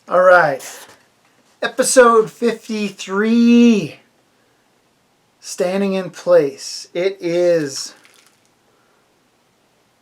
All right. Episode 53. Standing in place. It is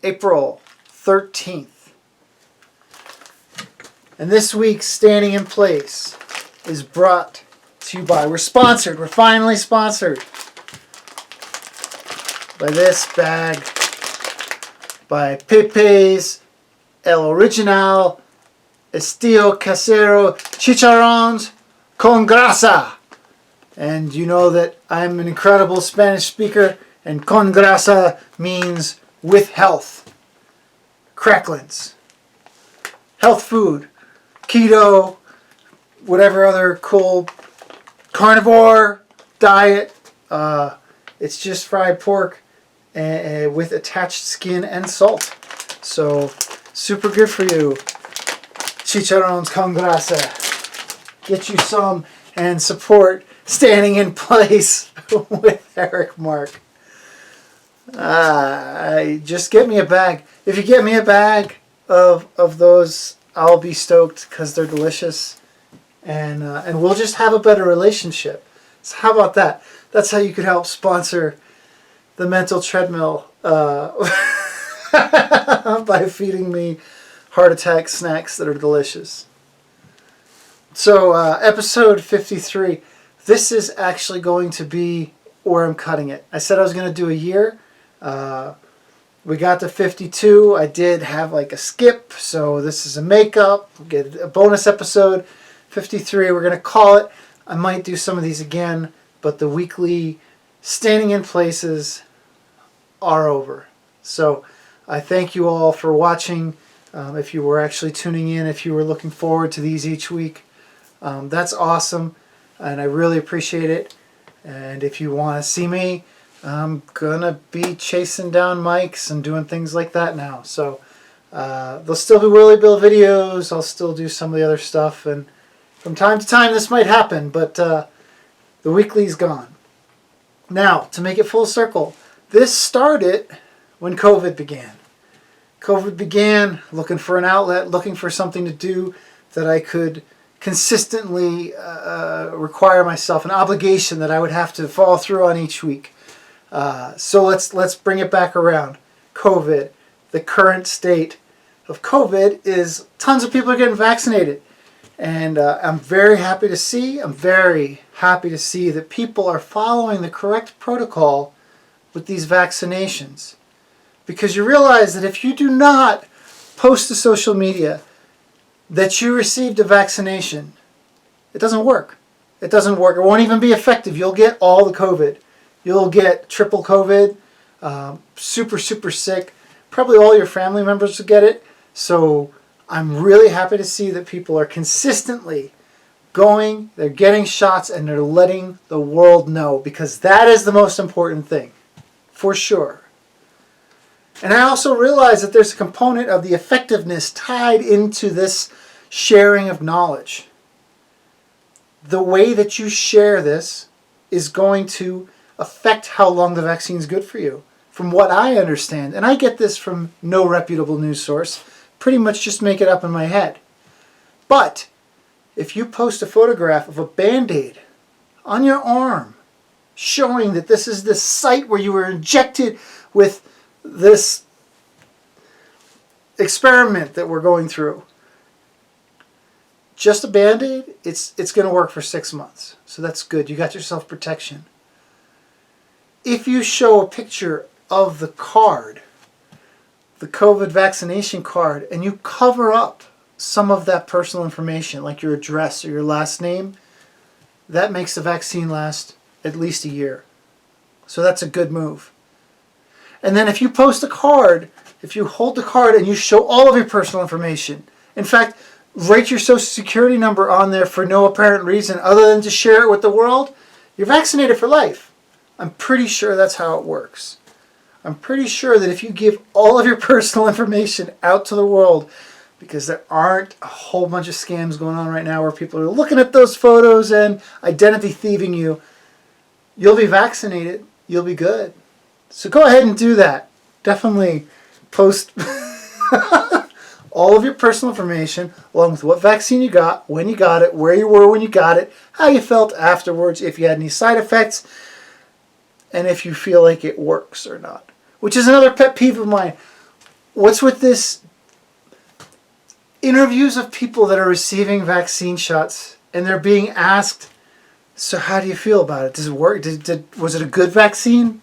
April 13th. And this week's Standing in Place is brought to you by, we're finally sponsored by this bag by Pepe's El Original Estilo Casero Chicharrones con Grasa. And you know that I'm an incredible Spanish speaker, and con grasa means with health. Cracklins. Health food. Keto. Whatever other cool carnivore diet. It's just fried pork with attached skin and salt. So, super good for you. Chicharrones con grasa. Get you some and support Standing in Place with Marc. Just get me a bag. If you get me a bag of those, I'll be stoked because they're delicious. And we'll just have a better relationship. So how about that? That's how you could help sponsor the Mental Treadmill by feeding me heart attack snacks that are delicious. So episode 53. This is actually going to be where I'm cutting it. I said I was going to do a year. We got to 52. I did have like a skip, so this is a makeup. We'll get a bonus episode. 53, we're going to call it. I might do some of these again, but the weekly Standing in Places are over. So I thank you all for watching. If you were actually tuning in, if you were looking forward to these each week, that's awesome. And I really appreciate it. And if you want to see me, I'm going to be chasing down mics and doing things like that now. So there'll still be Willy Bill videos. I'll still do some of the other stuff. And from time to time this might happen, but the weekly's gone. Now, to make it full circle, this started when COVID began. COVID began looking for an outlet, looking for something to do that I could consistently require myself, an obligation that I would have to follow through on each week. So let's bring it back around. COVID, the current state of COVID is tons of people are getting vaccinated, and I'm very happy to see that people are following the correct protocol with these vaccinations, because you realize that if you do not post to social media that you received a vaccination, it doesn't work. It doesn't work. It won't even be effective. You'll get all the COVID. You'll get triple COVID, super, super sick. Probably all your family members will get it. So I'm really happy to see that people are consistently going, they're getting shots, and they're letting the world know, because that is the most important thing, for sure. And I also realize that there's a component of the effectiveness tied into this sharing of knowledge. The way that you share this is going to affect how long the vaccine is good for you. From what I understand, and I get this from no reputable news source, pretty much just make it up in my head. But if you post a photograph of a Band-Aid on your arm showing that this is the site where you were injected with this experiment that we're going through, just a Band-Aid, it's going to work for 6 months. So that's good. You got yourself protection. If you show a picture of the card, the COVID vaccination card, and you cover up some of that personal information, like your address or your last name, that makes the vaccine last at least a year. So that's a good move. And then if you post a card, if you hold the card and you show all of your personal information, in fact, write your social security number on there for no apparent reason other than to share it with the world, you're vaccinated for life. I'm pretty sure that's how it works. I'm pretty sure that if you give all of your personal information out to the world, because there aren't a whole bunch of scams going on right now where people are looking at those photos and identity thieving you, you'll be vaccinated, you'll be good. So go ahead and do that. Definitely post all of your personal information, along with what vaccine you got, when you got it, where you were when you got it, how you felt afterwards, if you had any side effects, and if you feel like it works or not. Which is another pet peeve of mine. What's with this interviews of people that are receiving vaccine shots and they're being asked, so how do you feel about it? Does it work? Was it a good vaccine?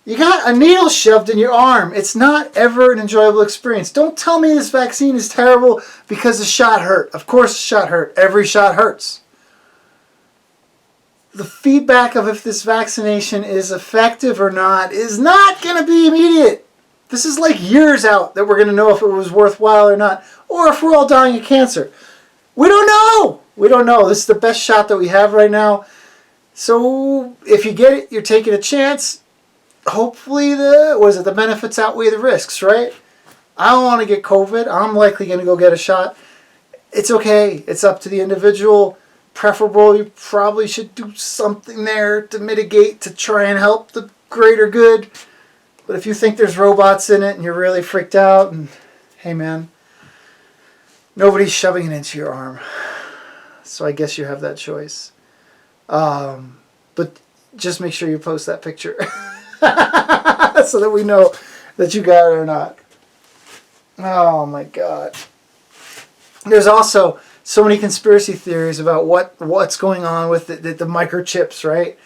You got a needle shoved in your arm. It's not ever an enjoyable experience. Don't tell me this vaccine is terrible because the shot hurt. Of course the shot hurt. Every shot hurts. The feedback of if this vaccination is effective or not is not going to be immediate. This is like years out that we're going to know if it was worthwhile or not, or if we're all dying of cancer. We don't know. We don't know. This is the best shot that we have right now. So if you get it, you're taking a chance. Hopefully the benefits outweigh the risks, right? I don't want to get COVID. I'm likely going to go get a shot. It's okay. It's up to the individual. Preferable, you probably should do something there to mitigate, to try and help the greater good. But if you think there's robots in it and you're really freaked out, and hey man, nobody's shoving it into your arm. So I guess you have that choice. But just make sure you post that picture so that we know that you got it or not. Oh my God. There's also so many conspiracy theories about what's going on with the microchips, right?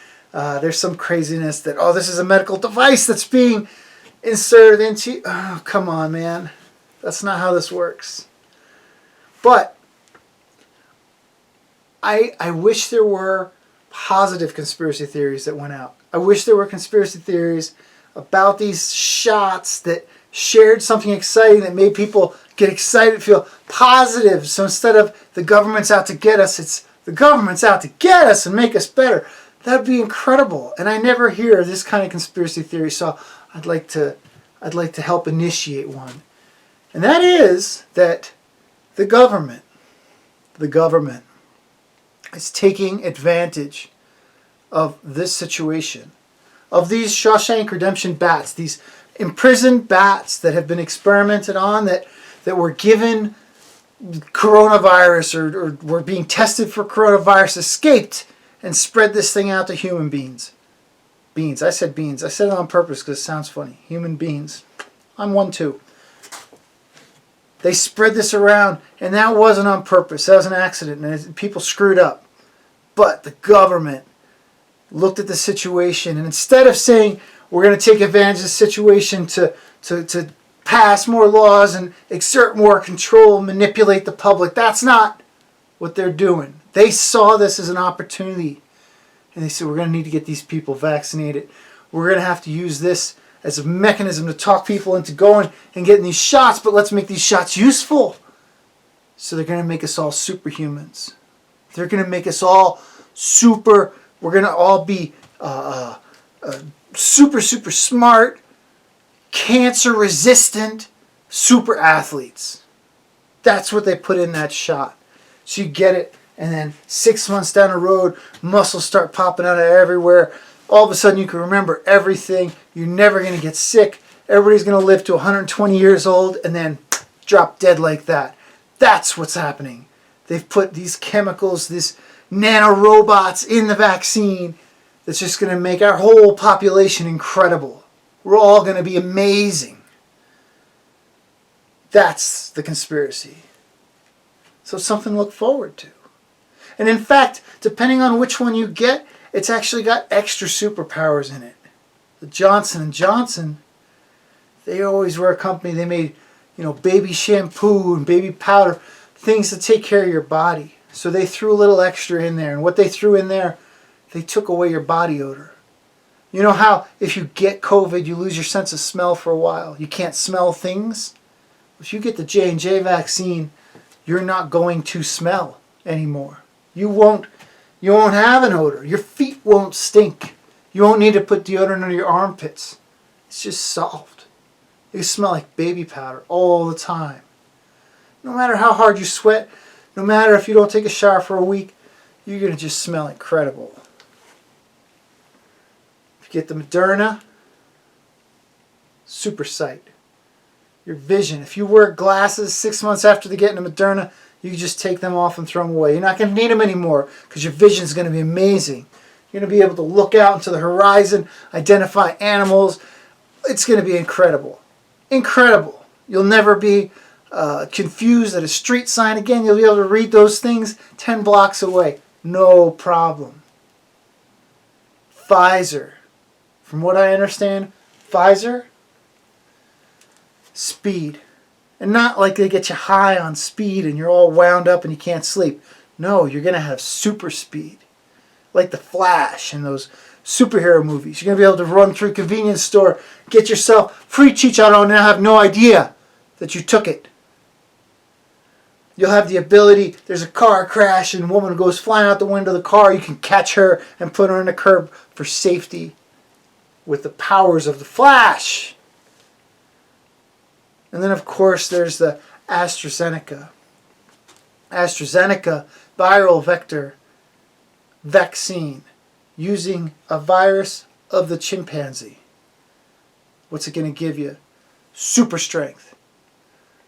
There's some craziness that, this is a medical device that's being inserted into... Oh, come on, man. That's not how this works. But I wish there were positive conspiracy theories that went out. I wish there were conspiracy theories about these shots that shared something exciting that made people get excited, feel positive. So instead of the government's out to get us, it's the government's out to get us and make us better. That'd be incredible. And I never hear this kind of conspiracy theory, so I'd like to help initiate one. And that is that the government is taking advantage of this situation, of these Shawshank Redemption bats, these imprisoned bats that have been experimented on, that were given coronavirus or were being tested for coronavirus, escaped and spread this thing out to human beings. Beans. I said beans. I said it on purpose because it sounds funny. Human beings. I'm one too. They spread this around, and that wasn't on purpose. That was an accident, and people screwed up. But the government looked at the situation, and instead of saying, we're going to take advantage of the situation to pass more laws and exert more control, manipulate the public, that's not what they're doing. They saw this as an opportunity, and they said, we're going to need to get these people vaccinated. We're going to have to use this as a mechanism to talk people into going and getting these shots, but let's make these shots useful. So they're going to make us all superhumans. They're going to make us all we're going to all be super smart, cancer resistant super athletes. That's what they put in that shot. So you get it, and then 6 months down the road, muscles start popping out of everywhere. All of a sudden you can remember everything. You're never going to get sick. Everybody's going to live to 120 years old and then drop dead like that. That's what's happening. They've put these chemicals, these nanorobots in the vaccine that's just going to make our whole population incredible. We're all going to be amazing. That's the conspiracy. So something to look forward to. And in fact, depending on which one you get, it's actually got extra superpowers in it. The Johnson & Johnson, they always were a company, they made, baby shampoo and baby powder, things to take care of your body. So they threw a little extra in there. And what they threw in there, they took away your body odor. You know how if you get COVID, you lose your sense of smell for a while. You can't smell things. If you get the J&J vaccine, you're not going to smell anymore. You won't have an odor. Your feet won't stink. You won't need to put deodorant under your armpits. It's just solved. You smell like baby powder all the time. No matter how hard you sweat, no matter if you don't take a shower for a week, you're going to just smell incredible. If you get the Moderna, super sight. Your vision. If you wear glasses 6 months after they get into Moderna, you can just take them off and throw them away. You're not going to need them anymore because your vision is going to be amazing. You're going to be able to look out into the horizon, identify animals. It's going to be incredible. Incredible. You'll never be confused at a street sign again. You'll be able to read those things 10 blocks away. No problem. Pfizer. From what I understand, Pfizer, speed. And not like they get you high on speed and you're all wound up and you can't sleep. No, you're going to have super speed. Like the Flash and those superhero movies. You're going to be able to run through a convenience store, get yourself free chicharron and have no idea that you took it. You'll have the ability, there's a car crash and a woman goes flying out the window of the car. You can catch her and put her on the curb for safety with the powers of the Flash. And then, of course, there's the AstraZeneca. AstraZeneca viral vector vaccine using a virus of the chimpanzee. What's it going to give you? Super strength.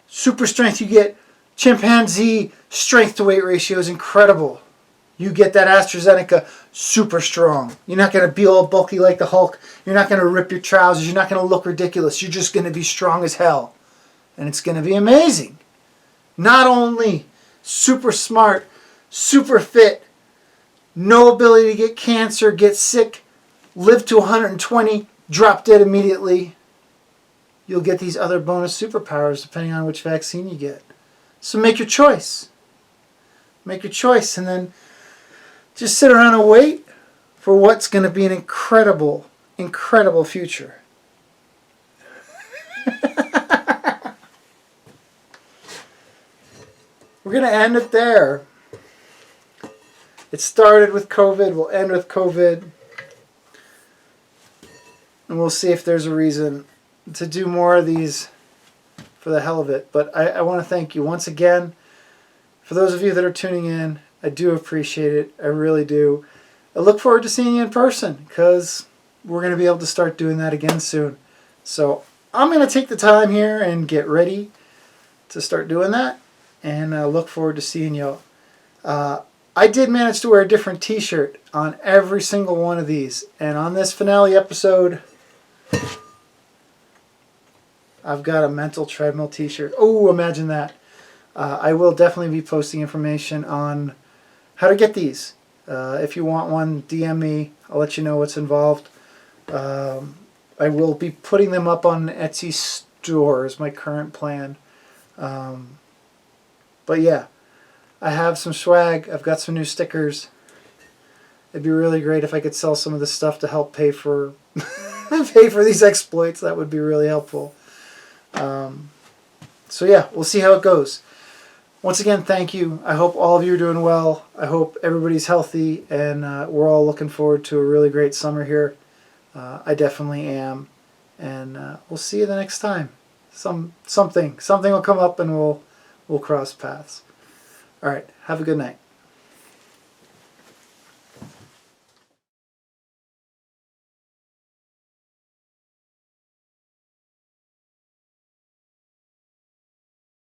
Super strength. You get chimpanzee strength to weight ratio is incredible. You get that AstraZeneca super strong. You're not going to be all bulky like the Hulk. You're not going to rip your trousers. You're not going to look ridiculous. You're just going to be strong as hell. And it's going to be amazing. Not only super smart, super fit, no ability to get cancer, get sick, live to 120, drop dead immediately. You'll get these other bonus superpowers depending on which vaccine you get. So make your choice. Make your choice and then just sit around and wait for what's going to be an incredible, incredible future. We're going to end it there. It started with COVID. We'll end with COVID. And we'll see if there's a reason to do more of these for the hell of it. But I want to thank you once again. For those of you that are tuning in, I do appreciate it. I really do. I look forward to seeing you in person because we're going to be able to start doing that again soon. So I'm going to take the time here and get ready to start doing that. And I look forward to seeing you. I did manage to wear a different t-shirt on every single one of these. And on this finale episode, I've got a Mental Treadmill t-shirt. Oh, imagine that. I will definitely be posting information on how to get these. If you want one, DM me. I'll let you know what's involved. I will be putting them up on Etsy store is my current plan. But yeah, I have some swag. I've got some new stickers. It'd be really great if I could sell some of this stuff to help pay for pay for these exploits. That would be really helpful. So yeah, we'll see how it goes. Once again, thank you. I hope all of you are doing well. I hope everybody's healthy, and we're all looking forward to a really great summer here. I definitely am. And we'll see you the next time. Something will come up and we'll cross paths. All right, have a good night.